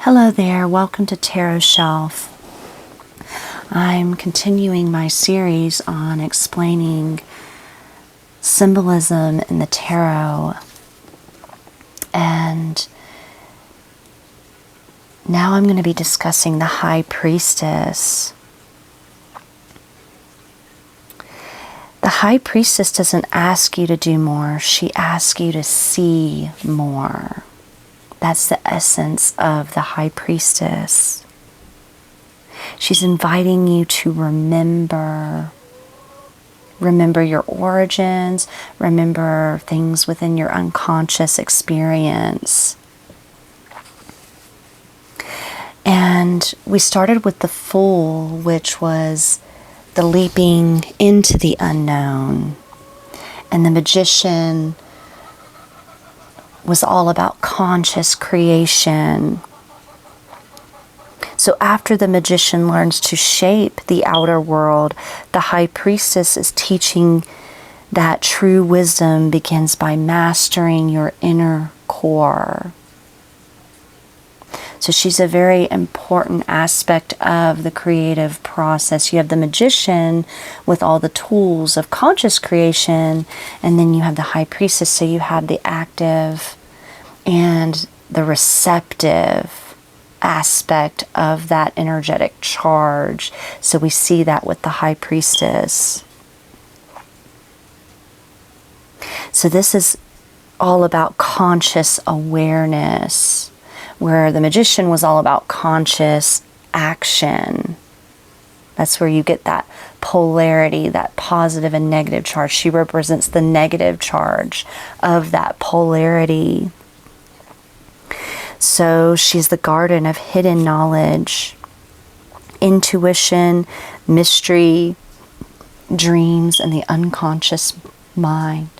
Hello there, welcome to Tarot Shelf. I'm continuing my series on explaining symbolism in the tarot, and now I'm going to be discussing the High Priestess. The High Priestess doesn't ask you to do more, she asks you to see more. That's the essence of the High Priestess. She's inviting you to remember your origins, remember things within your unconscious experience. And we started with the Fool, which was the leaping into the unknown. And the Magician was all about conscious creation. So after the Magician learns to shape the outer world, the High Priestess is teaching that true wisdom begins by mastering your inner core. So she's a very important aspect of the creative process. You have the Magician with all the tools of conscious creation, and then you have the High Priestess, so you have the active and the receptive aspect of that energetic charge. So we see that with the High Priestess. So this is all about conscious awareness, where the Magician was all about conscious action. That's where you get that polarity, that positive and negative charge. She represents the negative charge of that polarity. So she's the garden of hidden knowledge, intuition, mystery, dreams, and the unconscious mind.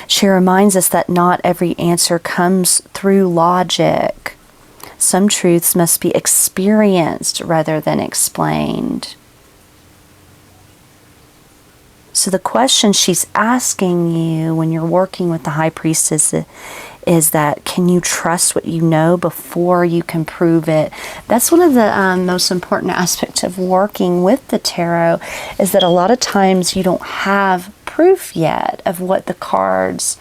She reminds us that not every answer comes through logic. Some truths must be experienced rather than explained. So the question she's asking you when you're working with the High Priestess is that, can you trust what you know before you can prove it? That's one of the most important aspects of working with the tarot, is that a lot of times you don't have proof yet of what the cards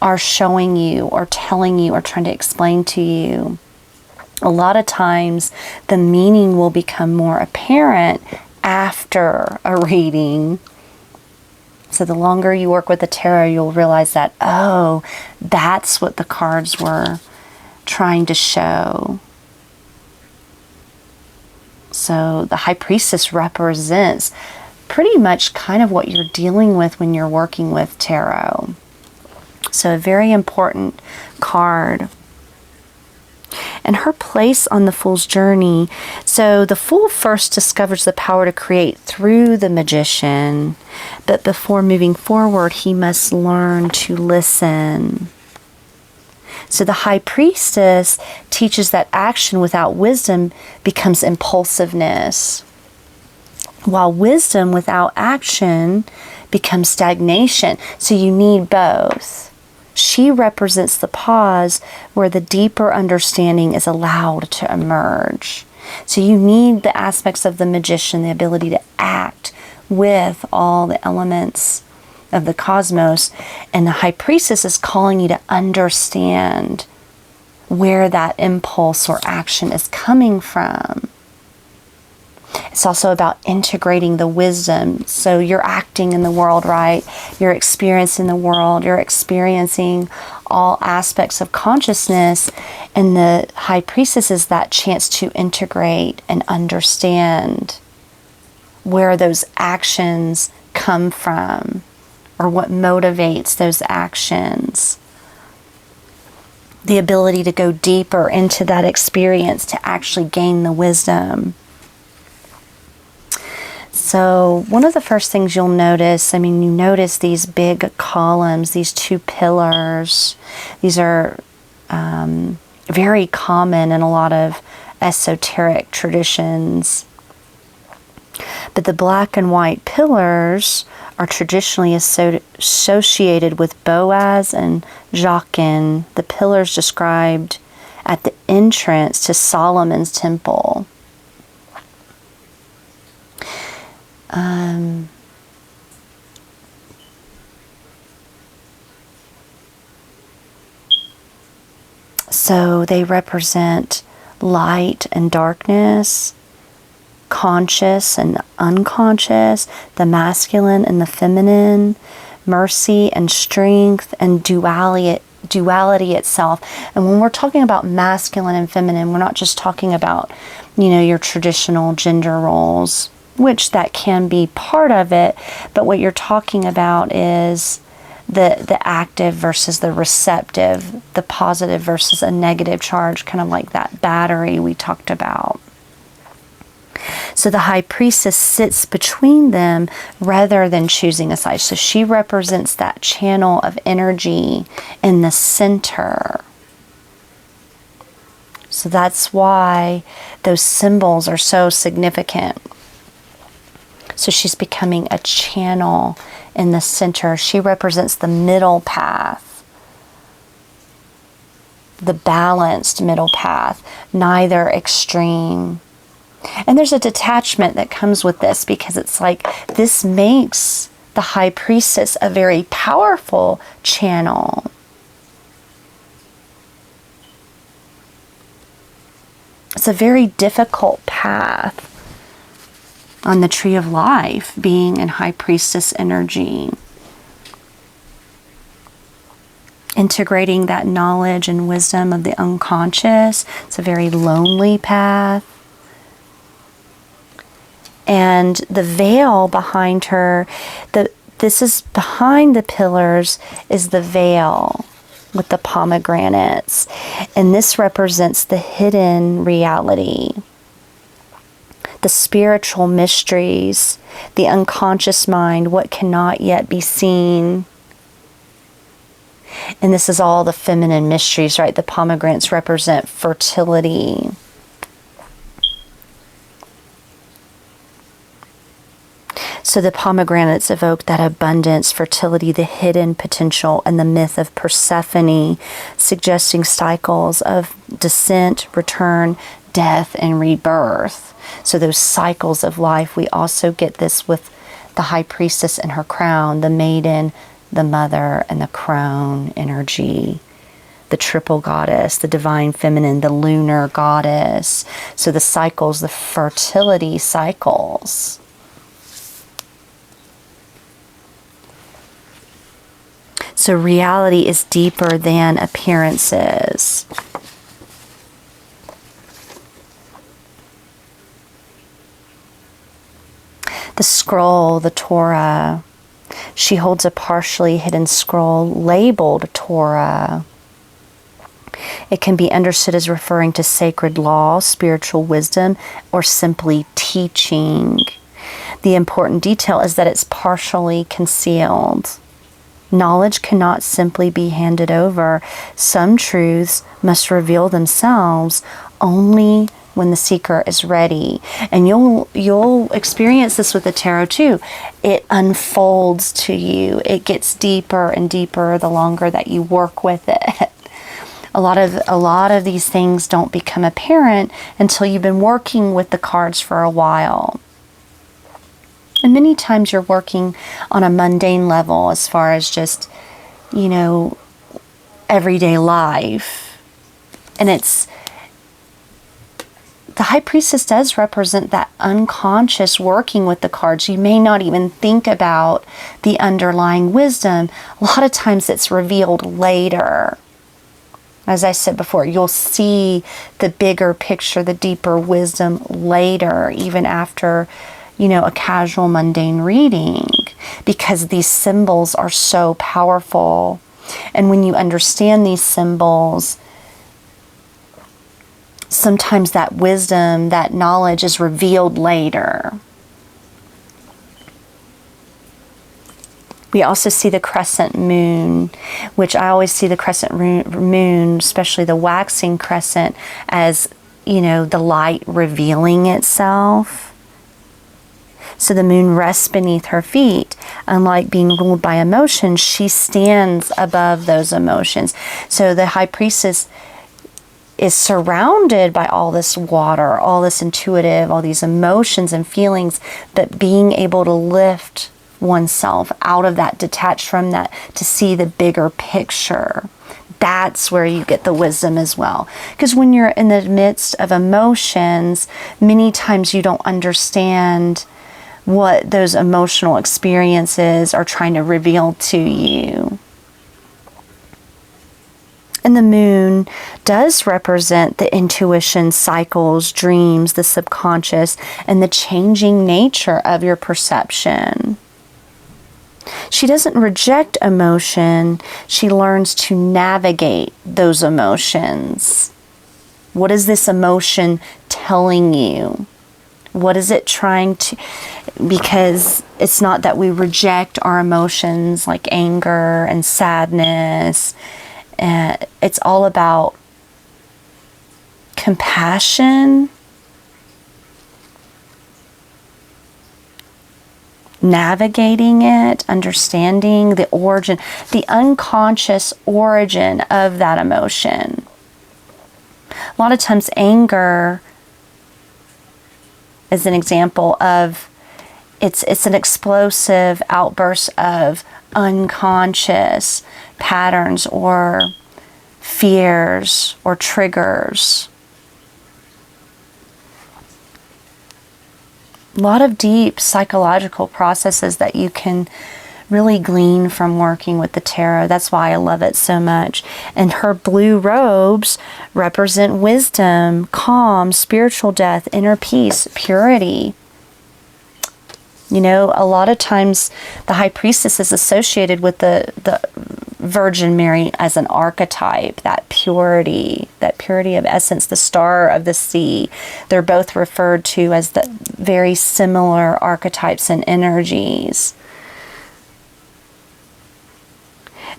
are showing you or telling you or trying to explain to you. A lot of times the meaning will become more apparent after a reading. So the longer you work with the tarot, you'll realize that, oh, that's what the cards were trying to show. So the High Priestess represents pretty much kind of what you're dealing with when you're working with tarot. So a very important card. And her place on the Fool's journey. So the Fool first discovers the power to create through the Magician, but before moving forward, he must learn to listen. So the High Priestess teaches that action without wisdom becomes impulsiveness, while wisdom without action becomes stagnation. So you need both. She represents the pause where the deeper understanding is allowed to emerge. So you need the aspects of the Magician, the ability to act with all the elements of the cosmos. And the High Priestess is calling you to understand where that impulse or action is coming from. It's also about integrating the wisdom. So you're acting in the world, right? You're experiencing the world. You're experiencing all aspects of consciousness. And the High Priestess is that chance to integrate and understand where those actions come from, or what motivates those actions. The ability to go deeper into that experience to actually gain the wisdom. So one of the first things you'll notice, you notice these big columns, these two pillars. These are very common in a lot of esoteric traditions. But the black and white pillars are traditionally associated with Boaz and Jachin, the pillars described at the entrance to Solomon's temple. So they represent light and darkness, conscious and unconscious, the masculine and the feminine, mercy and strength, and duality itself. And when we're talking about masculine and feminine, we're not just talking about, your traditional gender roles, which that can be part of it, but what you're talking about is the active versus the receptive, the positive versus a negative charge, kind of like that battery we talked about. So the High Priestess sits between them rather than choosing a side. So she represents that channel of energy in the center. So that's why those symbols are so significant. So she's becoming a channel in the center. She represents the middle path, the balanced middle path, neither extreme. And there's a detachment that comes with this, because it's like this makes the High Priestess a very powerful channel. It's a very difficult path on the tree of life, being in High Priestess energy. Integrating that knowledge and wisdom of the unconscious. It's a very lonely path. And the veil behind her, this is behind the pillars, is the veil with the pomegranates. And this represents the hidden reality, the spiritual mysteries, the unconscious mind, what cannot yet be seen. And this is all the feminine mysteries, right? The pomegranates represent fertility. So the pomegranates evoke that abundance, fertility, the hidden potential, and the myth of Persephone, suggesting cycles of descent, return, death, and rebirth. So those cycles of life, we also get this with the High Priestess and her crown, the maiden, the mother, and the crone energy. The triple goddess, the divine feminine, the lunar goddess. So the cycles, the fertility cycles. So reality is deeper than appearances. The scroll, the Torah. She holds a partially hidden scroll labeled Torah. It can be understood as referring to sacred law, spiritual wisdom, or simply teaching. The important detail is that it's partially concealed. Knowledge cannot simply be handed over. Some truths must reveal themselves only when the seeker is ready. And you'll experience this with the tarot too. It unfolds to you. It gets deeper and deeper the longer that you work with it. A lot of these things don't become apparent until you've been working with the cards for a while. And many times you're working on a mundane level as far as just, everyday life. And the High Priestess does represent that unconscious working with the cards. You may not even think about the underlying wisdom. A lot of times it's revealed later. As I said before, you'll see the bigger picture, the deeper wisdom later, even after, a casual mundane reading, because these symbols are so powerful. And when you understand these symbols, sometimes that wisdom, that knowledge is revealed later. We also see the crescent moon, which I always see the crescent moon, especially the waxing crescent, as, the light revealing itself. So the moon rests beneath her feet. Unlike being ruled by emotions, she stands above those emotions. So the High Priestess is surrounded by all this water, all this intuitive, all these emotions and feelings, but being able to lift oneself out of that, detached from that, to see the bigger picture. That's where you get the wisdom as well. Because when you're in the midst of emotions, many times you don't understand what those emotional experiences are trying to reveal to you. And the moon does represent the intuition, cycles, dreams, the subconscious, and the changing nature of your perception. She doesn't reject emotion. She learns to navigate those emotions. What is this emotion telling you? What is it trying to... Because it's not that we reject our emotions like anger and sadness. It's all about compassion, navigating it, understanding the origin, the unconscious origin of that emotion. A lot of times anger is an example of, it's an explosive outburst of unconscious patterns or fears or triggers. A lot of deep psychological processes that you can really glean from working with the tarot. That's why I love it so much. And her blue robes represent wisdom, calm, spiritual depth, inner peace, purity. You know, a lot of times the High Priestess is associated with the Virgin Mary as an archetype, that purity of essence, the star of the sea. They're both referred to as the very similar archetypes and energies.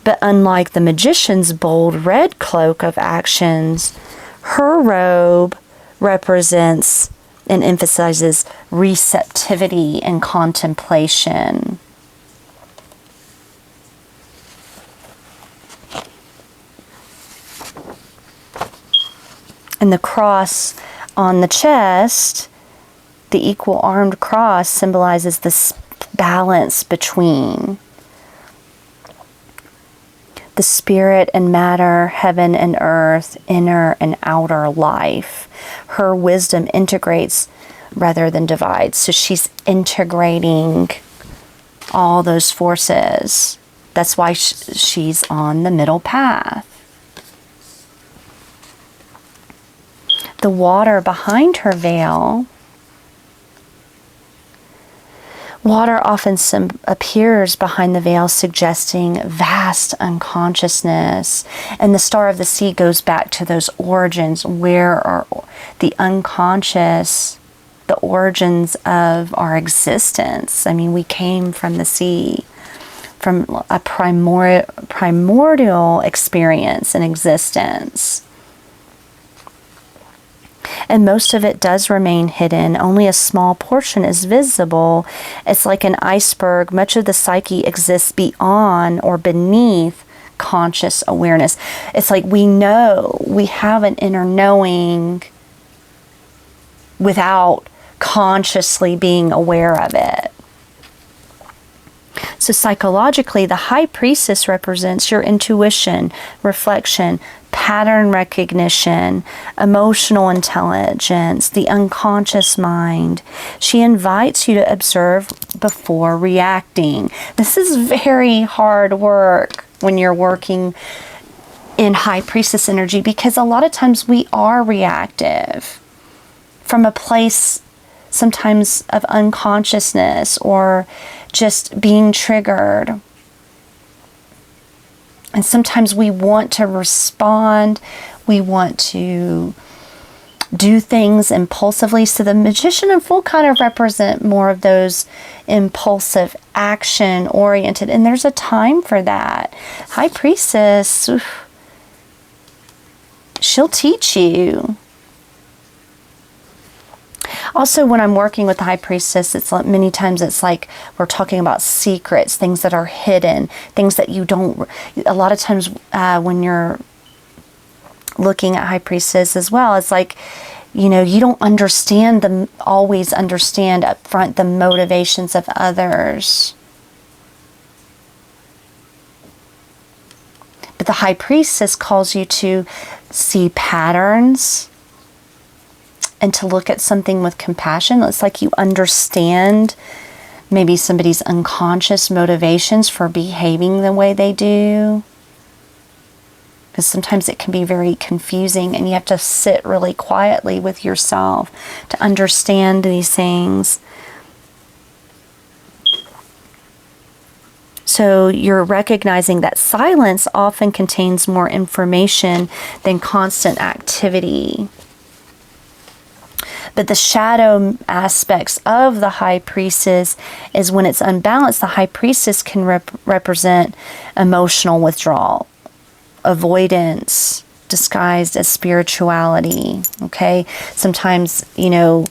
But unlike the magician's bold red cloak of actions, her robe represents and emphasizes receptivity and contemplation. And the cross on the chest, the equal armed cross, symbolizes this balance between the spirit and matter, heaven and earth, inner and outer life. Her wisdom integrates rather than divides. So she's integrating all those forces. That's why she's on the middle path. The water behind her veil, water often appears behind the veil, suggesting vast unconsciousness. And the star of the sea goes back to those origins. Where are the unconscious, the origins of our existence? I mean, we came from the sea, from a primordial experience and existence. And most of it does remain hidden. Only a small portion is visible. It's like an iceberg. Much of the psyche exists beyond or beneath conscious awareness. It's like we know, we have an inner knowing without consciously being aware of it. So psychologically, the High Priestess represents your intuition, reflection, pattern recognition, emotional intelligence, the unconscious mind. She invites you to observe before reacting. This is very hard work when you're working in High Priestess energy, because a lot of times we are reactive from a place sometimes of unconsciousness or just being triggered. And sometimes we want to respond, we want to do things impulsively. So the Magician and Fool kind of represent more of those impulsive, action-oriented, and there's a time for that. High Priestess, she'll teach you. Also, when I'm working with the High Priestess, it's like, many times it's like we're talking about secrets, things that are hidden, things that you don't, a lot of times when you're looking at High Priestess as well, it's like, you know, you don't always understand up front the motivations of others. But the High Priestess calls you to see patterns and to look at something with compassion. It's like you understand maybe somebody's unconscious motivations for behaving the way they do. Because sometimes it can be very confusing and you have to sit really quietly with yourself to understand these things. So you're recognizing that silence often contains more information than constant activity. But the shadow aspects of the High Priestess is when it's unbalanced, the High Priestess can represent emotional withdrawal, avoidance disguised as spirituality. Okay, sometimes, you know,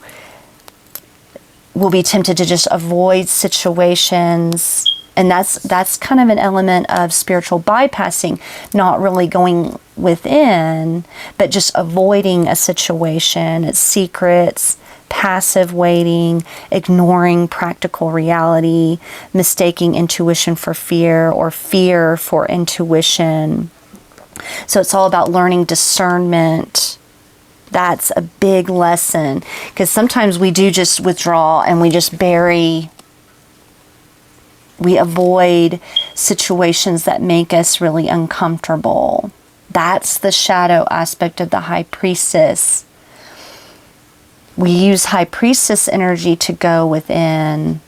we'll be tempted to just avoid situations, and that's kind of an element of spiritual bypassing, not really going within, but just avoiding a situation. It's secrets, passive waiting, ignoring practical reality, mistaking intuition for fear or fear for intuition. So it's all about learning discernment. That's a big lesson, because sometimes we do just withdraw and we just bury. We avoid situations that make us really uncomfortable. That's the shadow aspect of the High Priestess. We use High Priestess energy to go within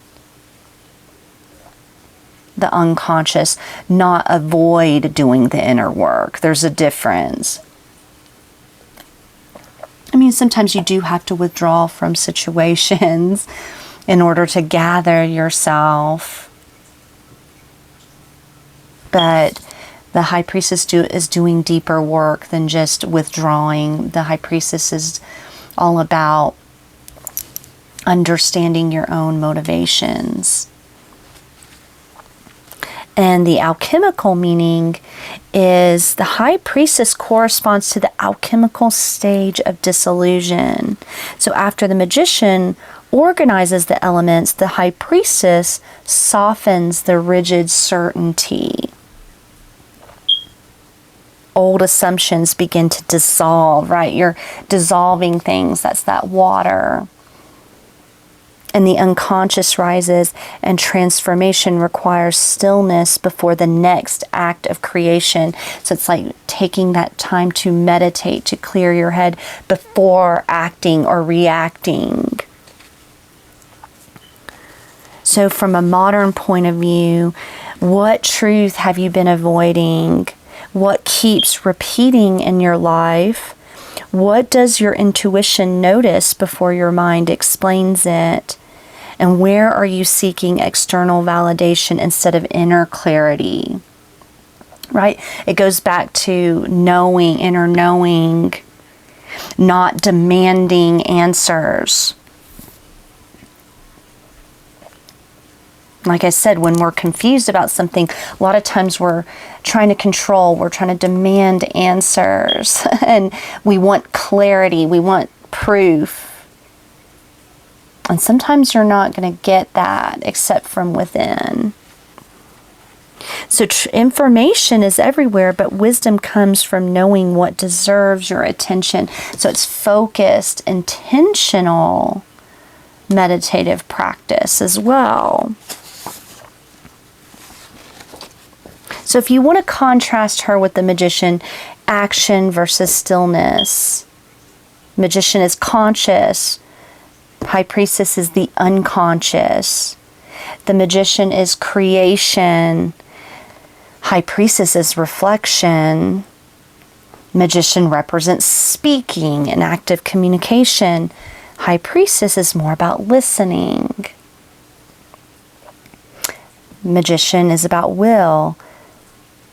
the unconscious, not avoid doing the inner work. There's a difference. I mean, sometimes you do have to withdraw from situations in order to gather yourself. But the High Priestess is doing deeper work than just withdrawing. The High Priestess is all about understanding your own motivations. And the alchemical meaning is the High Priestess corresponds to the alchemical stage of disillusion. So after the Magician organizes the elements, the High Priestess softens the rigid certainty. Old assumptions begin to dissolve, right? You're dissolving things. That's that water. And the unconscious rises, and transformation requires stillness before the next act of creation. So it's like taking that time to meditate, to clear your head before acting or reacting. So from a modern point of view, what truth have you been avoiding? What keeps repeating in your life? What does your intuition notice before your mind explains it? And where are you seeking external validation instead of inner clarity? Right? It goes back to knowing, inner knowing, not demanding answers. Like I said, when we're confused about something, a lot of times we're trying to control, we're trying to demand answers, and we want clarity, we want proof. And sometimes you're not going to get that except from within. So information is everywhere, but wisdom comes from knowing what deserves your attention. So it's focused, intentional, meditative practice as well. So if you want to contrast her with the Magician, action versus stillness. Magician is conscious. High Priestess is the unconscious. The Magician is creation. High Priestess is reflection. Magician represents speaking and active communication. High Priestess is more about listening. Magician is about will.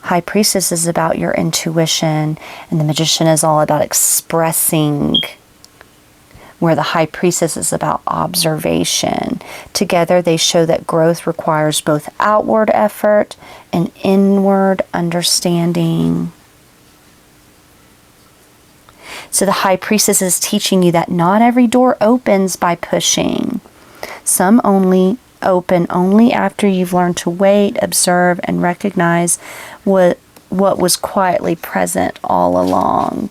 High Priestess is about your intuition. And the Magician is all about expressing where the High Priestess is about observation. Together, they show that growth requires both outward effort and inward understanding. So the High Priestess is teaching you that not every door opens by pushing. Some only open only after you've learned to wait, observe, and recognize what was quietly present all along.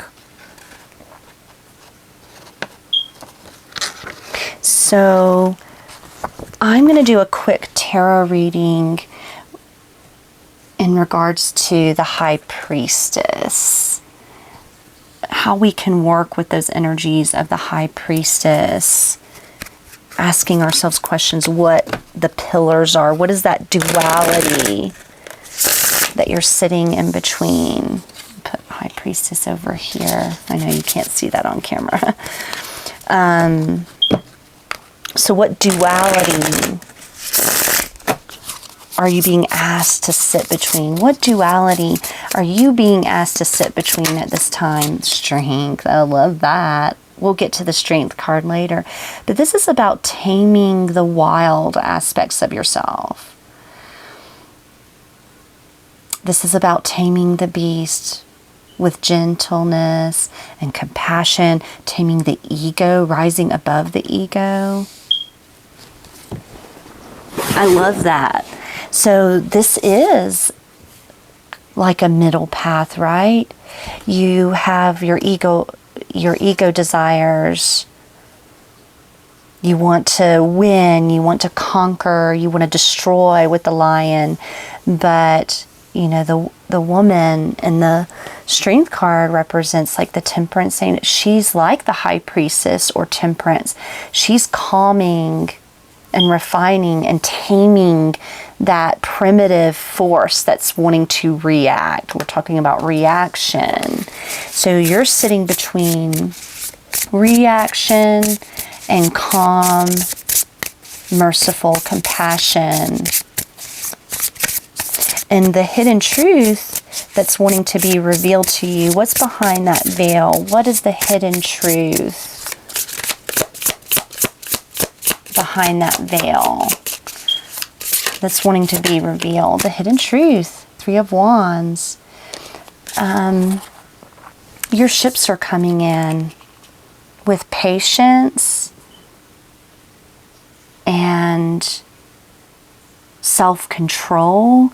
So I'm going to do a quick tarot reading in regards to the High Priestess. How we can work with those energies of the High Priestess. Asking ourselves questions, what the pillars are. What is that duality that you're sitting in between? Put High Priestess over here. I know you can't see that on camera. So what duality are you being asked to sit between? What duality are you being asked to sit between at this time? Strength. I love that. We'll get to the Strength card later. But this is about taming the wild aspects of yourself. This is about taming the beast with gentleness and compassion, taming the ego, rising above the ego. I love that. So this is like a middle path, right? You have your ego desires. You want to win, you want to conquer, you want to destroy with the lion. But, you know, the woman in the Strength card represents like the Temperance saint. She's like the High Priestess or Temperance. She's calming and refining and taming that primitive force that's wanting to react. We're talking about reaction. So you're sitting between reaction and calm, merciful compassion. And the hidden truth that's wanting to be revealed to you, what's behind that veil? What is the hidden truth behind that veil that's wanting to be revealed? The hidden truth. Three of Wands. Your ships are coming in with patience and self-control.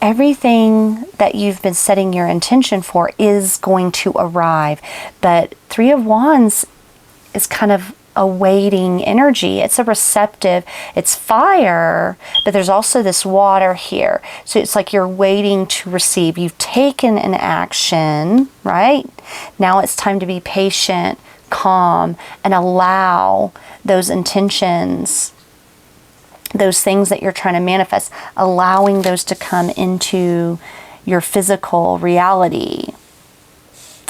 Everything that you've been setting your intention for is going to arrive. But Three of Wands is kind of a waiting energy. It's a receptive, it's fire, but there's also this water here. So it's like you're waiting to receive. You've taken an action, right? Now it's time to be patient, calm, and allow those intentions, those things that you're trying to manifest, allowing those to come into your physical reality.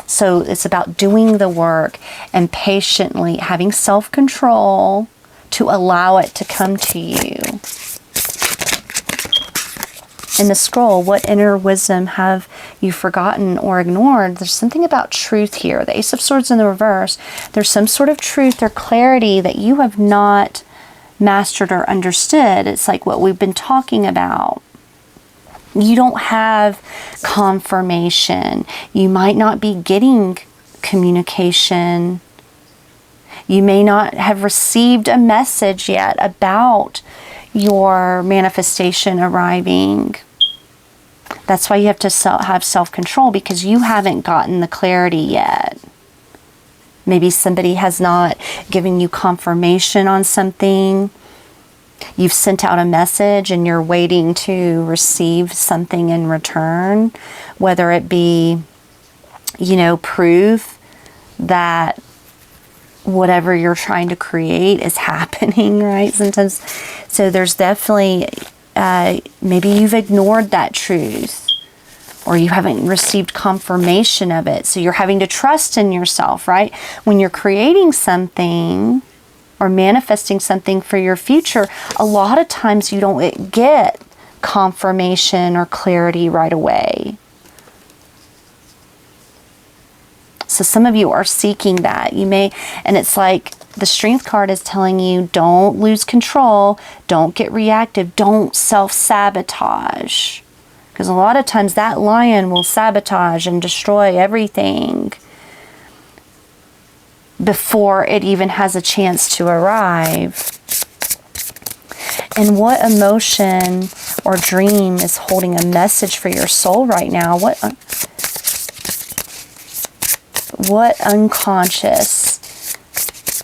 So it's about doing the work and patiently having self-control to allow it to come to you. In the scroll, what inner wisdom have you forgotten or ignored? There's something about truth here. The Ace of Swords in the reverse. There's some sort of truth or clarity that you have not mastered or understood. It's like what we've been talking about. You don't have confirmation. You might not be getting communication. You may not have received a message yet about your manifestation arriving. That's why you have to have self-control, because you haven't gotten the clarity yet. Maybe somebody has not given you confirmation on something. You've sent out a message and you're waiting to receive something in return, whether it be, you know, proof that whatever you're trying to create is happening, right? Sometimes, so there's definitely, maybe you've ignored that truth, or you haven't received confirmation of it. So you're having to trust in yourself, right? When you're creating something or manifesting something for your future, a lot of times you don't get confirmation or clarity right away. So some of you are seeking that. You may, and it's like the Strength card is telling you, don't lose control, don't get reactive, don't self-sabotage. Because a lot of times that lion will sabotage and destroy everything before it even has a chance to arrive. And what emotion or dream is holding a message for your soul right now? What unconscious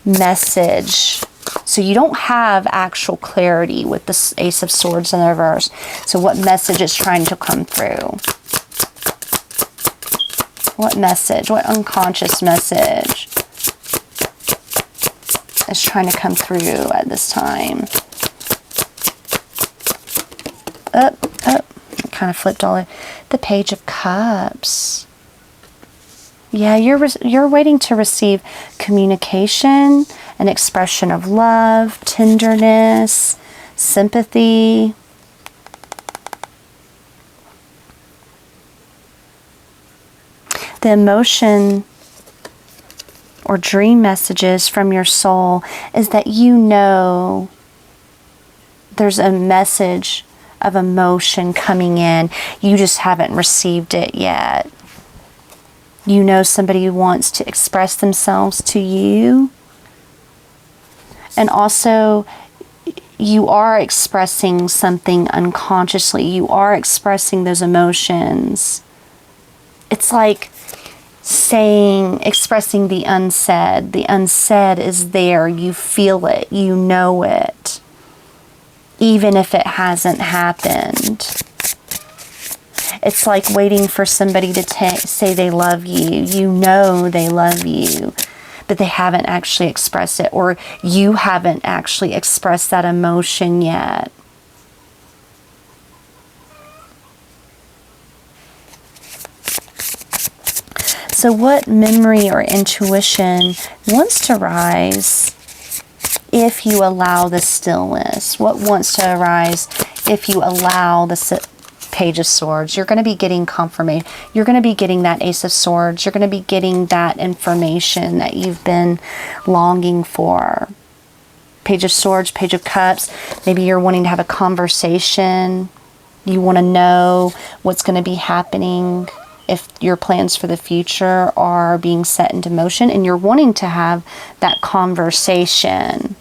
message? So you don't have actual clarity with the Ace of Swords in the reverse. So what message is trying to come through? What message? What unconscious message is trying to come through at this time? Up. Kind of flipped all the Page of Cups. Yeah, you're waiting to receive communication, an expression of love, tenderness, sympathy. The emotion or dream messages from your soul is that you know there's a message of emotion coming in. You just haven't received it yet. You know somebody wants to express themselves to you. And also, you are expressing something unconsciously. You are expressing those emotions. It's like expressing the unsaid. The unsaid is there. You feel it. You know it. Even if it hasn't happened. It's like waiting for somebody to say they love you. You know they love you, but they haven't actually expressed it, or you haven't actually expressed that emotion yet. So what memory or intuition wants to rise if you allow the stillness? What wants to arise if you allow the Page of Swords? You're going to be getting confirmation. You're going to be getting that Ace of Swords. You're going to be getting that information that you've been longing for. Page of Swords, Page of Cups. Maybe you're wanting to have a conversation. You want to know what's going to be happening, if your plans for the future are being set into motion, and you're wanting to have that conversation.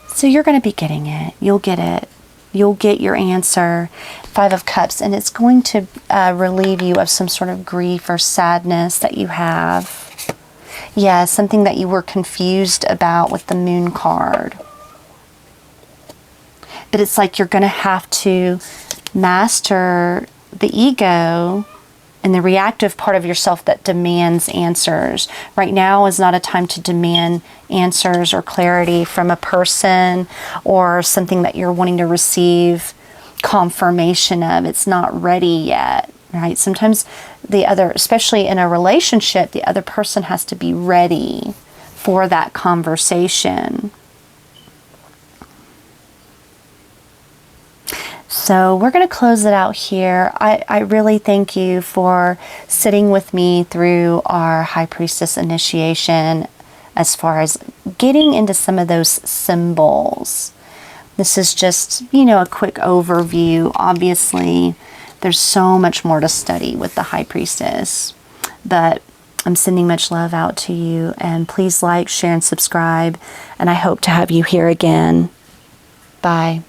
So you're going to be getting it. You'll get it. You'll get your answer. 5 of Cups, and it's going to relieve you of some sort of grief or sadness that you have. Yeah, something that you were confused about with the Moon card. But it's like you're going to have to master the ego and the reactive part of yourself that demands answers. Right now is not a time to demand answers or clarity from a person or something that you're wanting to receive confirmation of. It's not ready yet, right? Sometimes the other, especially in a relationship, the other person has to be ready for that conversation. So we're going to close it out here. I really thank you for sitting with me through our High Priestess initiation as far as getting into some of those symbols. This is just, a quick overview. Obviously, there's so much more to study with the High Priestess, but I'm sending much love out to you, and please like, share, and subscribe, and I hope to have you here again. Bye.